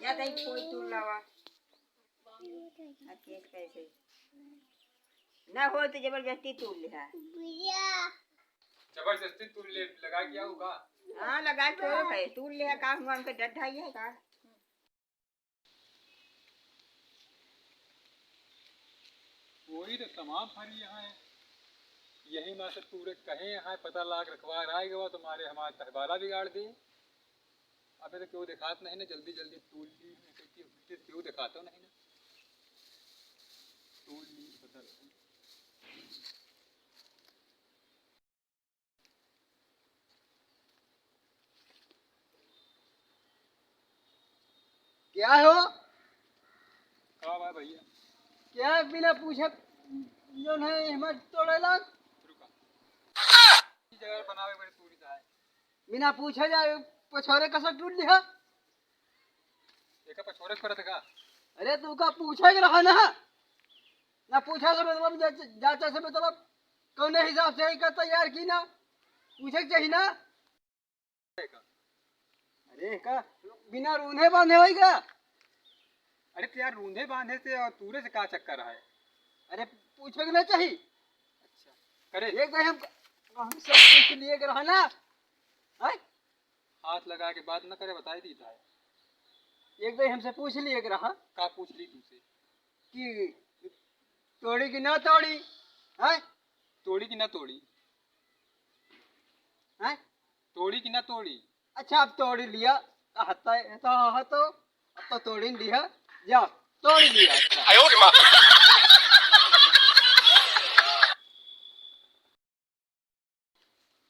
या कहीं कोई तूल लावा केस कैसे ना हो तो जबरदस्ती तूल ले जबरदस्ती तूल ले लगा क्या होगा। हाँ लगा तो है तूल ले का हुआ उनका डड्ढा ही है का वही तो तमाम फरी यहाँ है। यही माँ से पूरे कहे यहाँ पता लाग रखवा आएगा तुम्हारे हमारे तहबाला बिगाड़ दे। अबे तो क्यों दिखात नहीं ना जल्दी जल्दी तूल ली क्यों दिखाते हो नहीं ना तूल ली पता नहीं। क्या हो कहा भाई भैया क्या बिना पूछे जो है हिम्मत तोड़े लाग रुका जगह बनावे बड़ी पूरी जाए बिना पूछे जाए पछोरे कसर टूट लिया। एक पछोरे करत का अरे तू का पूछे के रहा ना पूछा से मतलब जांचा से मतलब कौन हिसाब से ही का तैयार की ना पूछे के चाहिए ना। अरे का बिना रूंधे बांधे होई का। अरे तो यार रूंधे बांधे से और तूरे से का चक्कर है। अरे पूछे के ना चाहिए। अच्छा करे एक बार हम सब पूछ लिए के रहा ना है हाथ लगा के बात न करे बताई दी था। एक बार हमसे पूछ लिए के रहा का पूछ ली तुमसे कि तोड़ी की ना तोड़ी है तोड़ी की ना तोड़ी है तोड़ी की ना तोड़ी। अच्छा अब तोड़ लिया तो अब तो तोड़ ही लिया जा तोड़ लिया। अच्छा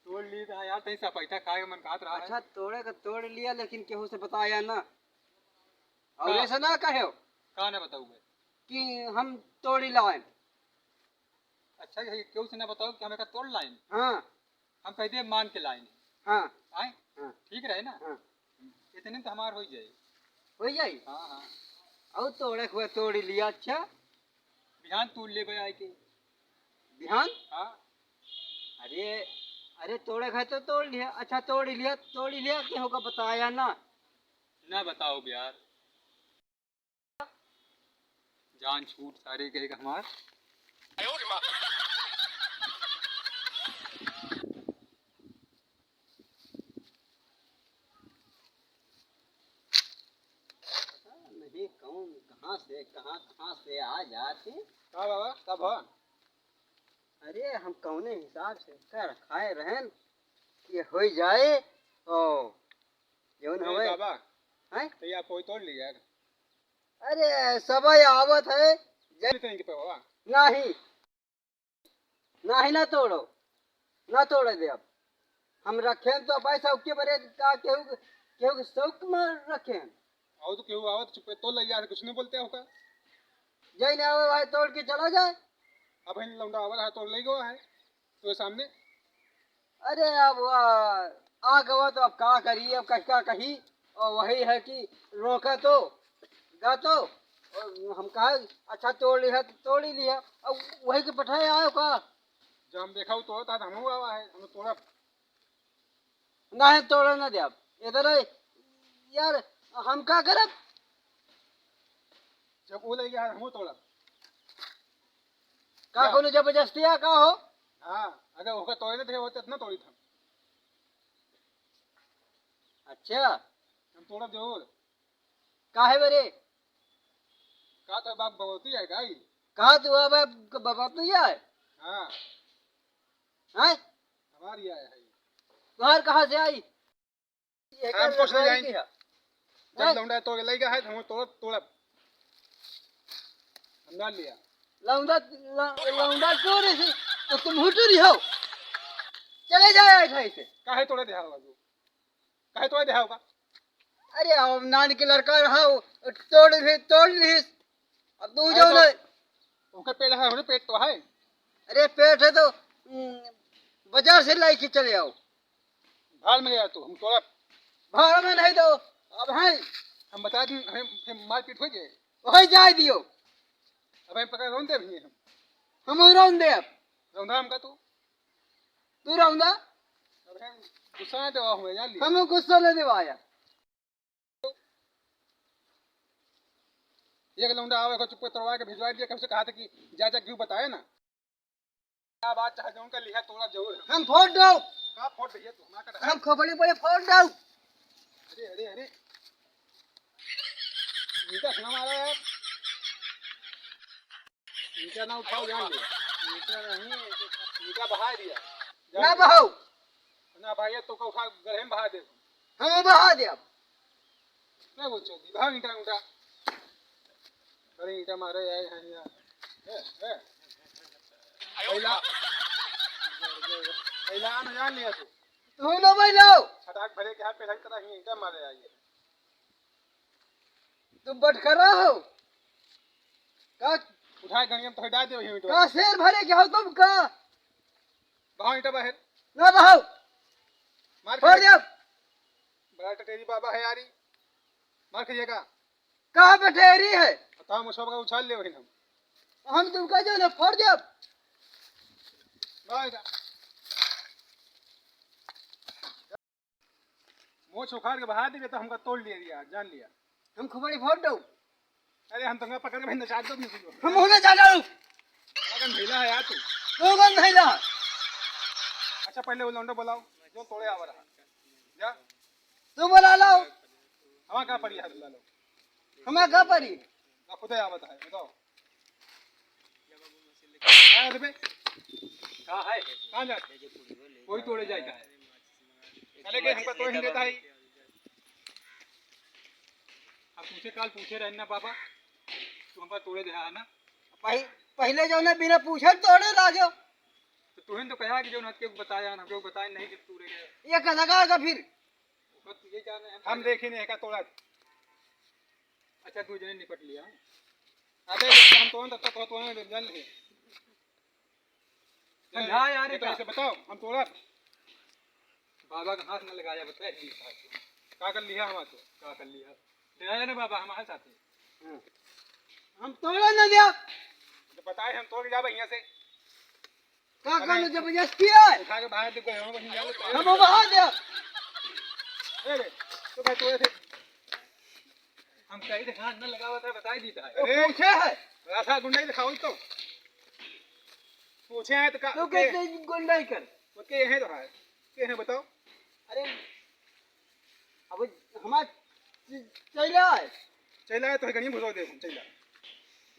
तोड़ ली था यार तही सा पैसा खाए मन खात रहा है। अच्छा तोड़े का तोड़ लिया लेकिन केहू से बताया ना और ऐसा ना कहे का ना बताऊँ मैं कि हम तोड़ी लाए। अच्छा क्यों से ना बताओ कि हमें का तोड़ लाइन हाँ हम कहते मान के लाइन हाँ आए हाँ ठीक रहे ना हाँ इतने तो हमार हो जाए। हो जाए हाँ हाँ और तोड़े हुए तोड़ लिया। अच्छा बिहान तूल ले गए आए के बिहान हाँ अरे अरे तोड़े गए तो तोड़ लिया। अच्छा तोड़ लिया केहू का बताया ना ना बताओ यार जान छूट सारे कहेगा हमार। नहीं कौन कहाँ से आ जाते। का बाबा कब है अरे हम कौने हिसाब से कर खाए रहन कि हो जाए ओ जौन हवे बाबा हैं। तो आप कोई तोड़ लिया अरे सबई आवत है बाबा नहीं नहीं ना तोड़ो ना तोड़े दे। अब हम रखे तो पैसा के बरे का केहू केहू शौक में रखे और तो क्यों आवत चुप तोड़ लिया कुछ नहीं बोलते होगा। जय ने आवे भाई तोड़ के चला जाए। अब इन लौंडा आवर है तोड़ ले गया है तो सामने। अरे अब आ गवा तो अब का करिए अब क्या कही और वही है कि रोका तो गा तो और हम कहा अच्छा तोड़ लिया तो तोड़ ही लिया अब वही के पठाए आयो का। जब हम देखा तो होता हम आवा है हम तोड़ा ना है तोड़ ना दे। अब इधर यार हम क्या करब जब वो ले गया हम तोड़ा का कोनो जबरदस्तिया का हो। हाँ अगर होगा तोड़े थे वो तो इतना तोड़ी था। अच्छा हम तोड़ा जरूर काहे बरे का तो बाप भगवती है गाई कहा तू अब बाबा तू है हाँ हैं हमारी आया है तुम्हार कहाँ से आई हम कुछ नहीं जाएंगे। हैं? जब लौंडा तोड़ ले गया है तो हम तोड़ा हम डाल लिया लौंडा चोरी से तो तुम हुटूरी हो चले जाए ऐसे से। काहे तोड़े दे होगा तू काहे तोड़े दे होगा। अरे अब नान के लड़का रहा तोड़ ली अब तू जाओ ना। उनका पेट है उन्हें पेट तो है। अरे पेट है तो बाजार से लाई के चले आओ। भाड़ में गया तू हम तोड़ा भाड़ में नहीं दो अब है हम बता दी हमें मारपीट हो गए वही जाए दियो। अब हम पकड़ रोंदे भी हैं हम रौन दे अब रौंदा हम का तू रौंदा अब हम गुस्सा दे हुए जान लिया हम गुस्सा न दिवाया एक लौंडा आवे को चुप तोड़वा के भिजवा दिया, कब से कहा था कि जा क्यों बताए ना क्या बात चाहे जो उनका लिखा तोड़ा जरूर है। हम फोड़ दो, कहाँ फोड़ भैया तू हमारा कटा है। हम खोपड़ी बड़े फोड़ दो। अरे अरे अरे ईटा सुना मारा यार, ईटा ना उठाओ जान ले, ईटा नहीं ईटा बहा दिया ना बहाओ, ना भाई तो का उठा गड्ढे में बहा दे। हम बहा दे। अब क्या वो चोदी बहा ईटा उठा, अरे ईटा मारे यार यहाँ पहला पहला न जान लिया तू लो भाई लो, छटाक भरे के हाथ पे ढक तरह ही ईटा मारे आई है। तुम बटखरा हो का? उठाए गणियम तो हटा दे वही ईटा का शेर भरे के हो तुम का? बहा ईटा बाहर ना बहाओ, मार फोड़ दो। बड़ा टटेरी बाबा है यारी, मार खाइएगा। कहाँ पे ठहरी है? बताओ मुझे का उछाल ले वही हम तुमका जो ना फोड़ दो। मोछ उखाड़ के बहा देंगे तो हमका तोड़ लिया जान लिया। हम खोपड़ी फोड़ दो। अरे हम तंगा पकड़ के भाई नचा दो अपने को। हम होने जा रहा हूँ। लगन भैला है यार तू। तू कौन भैला? अच्छा पहले वो लौंडा बुलाओ जो तोड़े आवा रहा। जा तू बुला लो। हवा का पड़ी है बुला लो। हमें कहाँ पड़ी? ना खुद ही आवत है बताओ। आया थे बे? कहाँ है? कहाँ जा? कोई तोड़े जाएगा है। चले गए हमको तोड़ ही देता है। अब पूछे काल पूछे रहना पापा, तू हमको तोड़े दे है ना? पहले जो ना बिना पूछे तोड़े लागो। तो तूने तो कहा कि जो न के बताया ना क्यों बताया नहीं कि तोड़े गए। ये कहाँ लगाएगा फिर? ये जाने हम देखे नहीं है का तोड़ा। अच्छा तू जने निपट लिया। अबे हम तोड़ तब तक तोड़ने जान ले। समझा यार ये कैसे बताओ हम तोड़ा। बाबा का हाथ न लगाया बताए क्या कर लिया हम तो क्या कर लिया ले ना बाबा हमारे साथ हम तोड़ा ना दिया तो बताए हम तोड़ जावे यहाँ से क्या करने जबरदस्ती है? उठा के बाहर देखो हम कहीं जावे हम वहाँ दे। अरे तो भाई तोड़े थे हम कहीं से हाथ न लगावा था बताई देता है। अरे पूछे है रासा गुंडा दिखाओ तो पूछे हैं तो तू कैसे गुंडाई कर? के हैं तो है के हैं बताओ। अरे अब हमारा चला है चला है तो गणी भुजो दे चला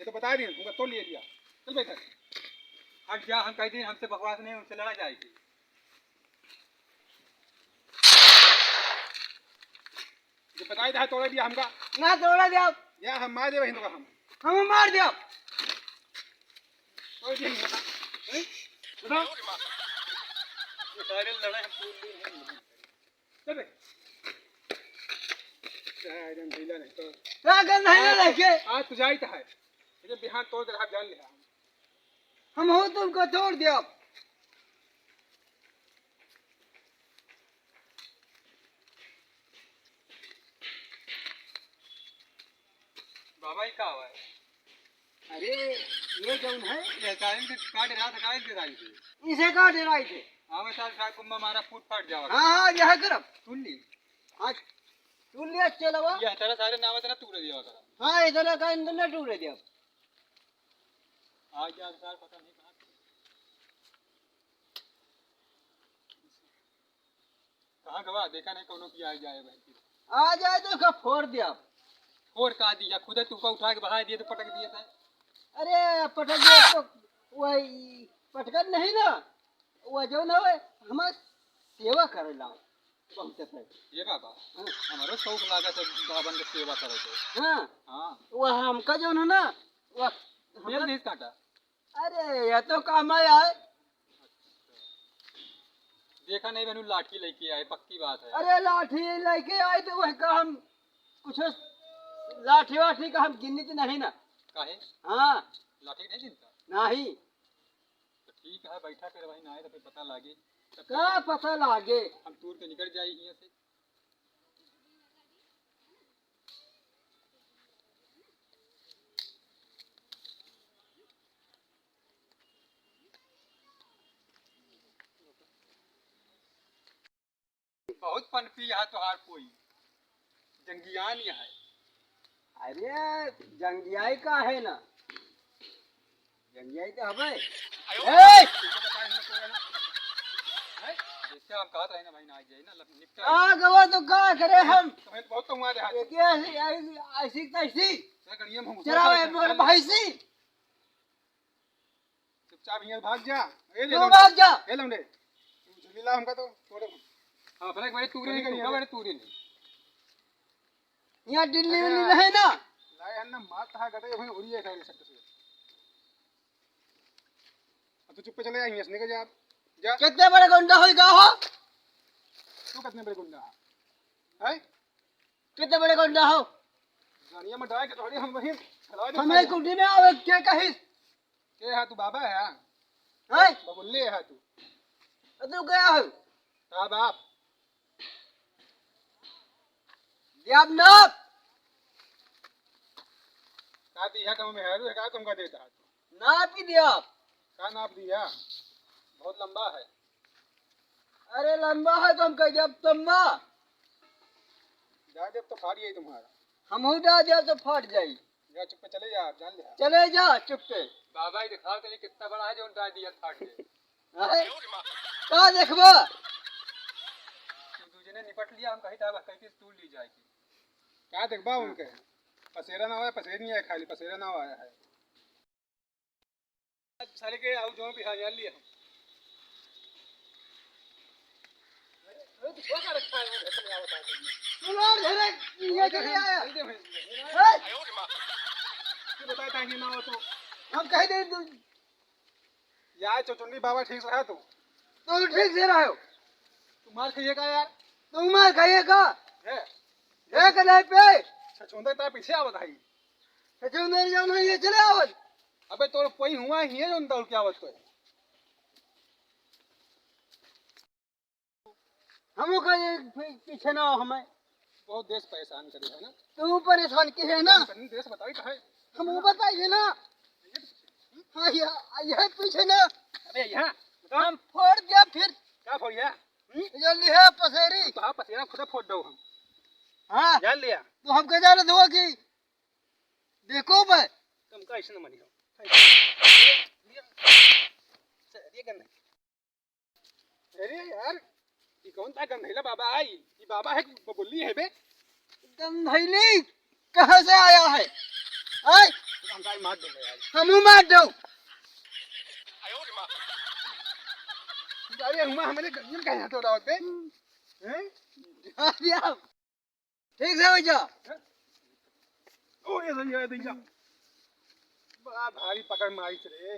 ये तो बता दिए तुमको तोड़ लिए दिया चल बैठा हट जा हम कहते हैं हमसे बकवास नहीं उनसे लड़ा जाएगी। जो बताई था तोड़ दिया हमका ना तोड़ा दिया या हम मार दे वही तो हम मार दिया तोड़ दिए हैं बताओ ये सारे लड़ाई हम तोड़ लिए हैं चल बे एकदम ढीला नहीं तो क्या करना है ना लेके आज तो जाई है ये बिहान तोड़ के हाथ जान लिया हम हो तुमको तोड़ दिया। बाबा ही का हुआ है। अरे ये कौन है? ये टाइम से काट रहा था काट दे रही थी इसे काट रहे थे। हमें साल साल कुंभा मारा फूट फाट जावा हाँ हाँ यह करब सुन ली हाँ तू ले चलवा। ये तेरा सारे नाम तेरा तूरे दिया करा हाँ इधर का इंटरनेट टूट दिया। आज यार साल पता नहीं कहाँ कहाँ गवा देखा नहीं कौनो की आ जाए भाई आ जाए तो का फोड़ दिया और का दिया खुद तू का उठा के बहा दिए तो पटक दिए था। अरे पटक दिया तो वही पटकन नहीं ना वो जो ना हमारे सेवा करे ला बहुत है ये बाबा हमारो शौक लागा तो बाबन के सेवा करे थे। हाँ हाँ वो हमका जो है ना वो मेल नहीं काटा अरे ये तो काम आया है। देखा नहीं मैंने लाठी लेके आए पक्की बात है। अरे लाठी लेके आए तो वही का हम कुछ लाठी वाठी का हम गिनती नहीं ना। काहे हाँ लाठी नहीं चिंता नहीं तो ठीक है बैठा फिर वही ना आए तो फिर पता लागे क्या पता लागे। हम टूर के निकल जाए यहाँ से बहुत पनपी यहाँ तो हार कोई जंगियान यहाँ है अरे जंगियाई का है ना, जंगियाई तो हमें जैसे हम कहते रहे ना भाई ना आ जाए ना निपटा आ गवा तो का करे हम तुम्हें तो बहुत कमा दे हाथ एक ऐसी ऐसी तैसी क्या करिए हम चलावे मोर भाई सी चुपचाप यहाँ भाग जा ए ले तू भाग जा। ए लौंडे झुली ला हमका तो थोड़े हां भले बड़े तूरे नहीं बड़े तूरे नहीं यहाँ दिल्ली में रहे ना लाए अन्ना मात था गटे भाई उड़ी है खाली सकते से अब तो चुप पे चले आएंगे इसने के जा जा कितने बड़े गुंडा होगा हो, तू कितने बड़े गुंडा है कितने बड़े गुंडा हो, गानिया में डाल के थोड़ी हम वहीं खिला दे हमें कुटी में आवे क्या कहिस के है तू बाबा है है बबुल्ले है तू तू गया हो का बाप दियाब नाप का दिया कम में है का तुमका देता है नाप ही दियाब का नाप दिया बहुत लंबा है अरे लंबा है तो हम कह जब तम्मा जा जब तो फाड़ी है तुम्हारा हम उड़ा दिया तो फट जाई जा चुप पे चले जा आप जान ले चले जा चुपके बाबा ही दिखा तो कितना बड़ा है जो उनका दिया फाड़ के का देखबा दूजे ने निपट लिया हम कहीं था कहीं तूल ली जाएगी क्या देखबा उनके पसेरा ना आया पसेर नहीं है खाली पसेरा ना आया है साले के आउ जो भी जान लिया क्या रखा है वो घर में आवता तू लोग धरे ये चले आया बताया था कि ना हो तो हम कह दे तू यार चौचुंडी बाबा ठीक से है तू ठीक से रहो, तू मार खाइए का यार तुम मार खाइएगा है एक नहीं पे छछुंदर तेरे पीछे आवत है सचुंदर जान ये चले आवत अबे तोर कोई हुआ ही है जो दौड़ के आवत तो हम का ये पीछे ना हो हमें बहुत देश परेशान करे है ना तू परेशान की है ना देश बताई कहा है हम वो बताइए ना हाँ यह पीछे ना अबे यहाँ हम फोड़ दिया फिर क्या फोड़िया जल्दी है पसेरी तो हाँ पसेरा खुद फोड़ दो हम हाँ जान लिया तो हम कह जा रहे हो कि देखो भाई तुम का ऐसे न मनी हो अरे यार ये कौन सा गंधैला बाबा आई ये बाबा है बबुल्ली है बे गंधैली कहाँ से आया है आय हम गाय मार दूंगा यार हम मार दो अरे हुआ हमारे गंजन का हाथ उड़ा होते हैं ठीक से हो जा ओ ये सही है दैया बड़ा भारी पकड़ मारी रे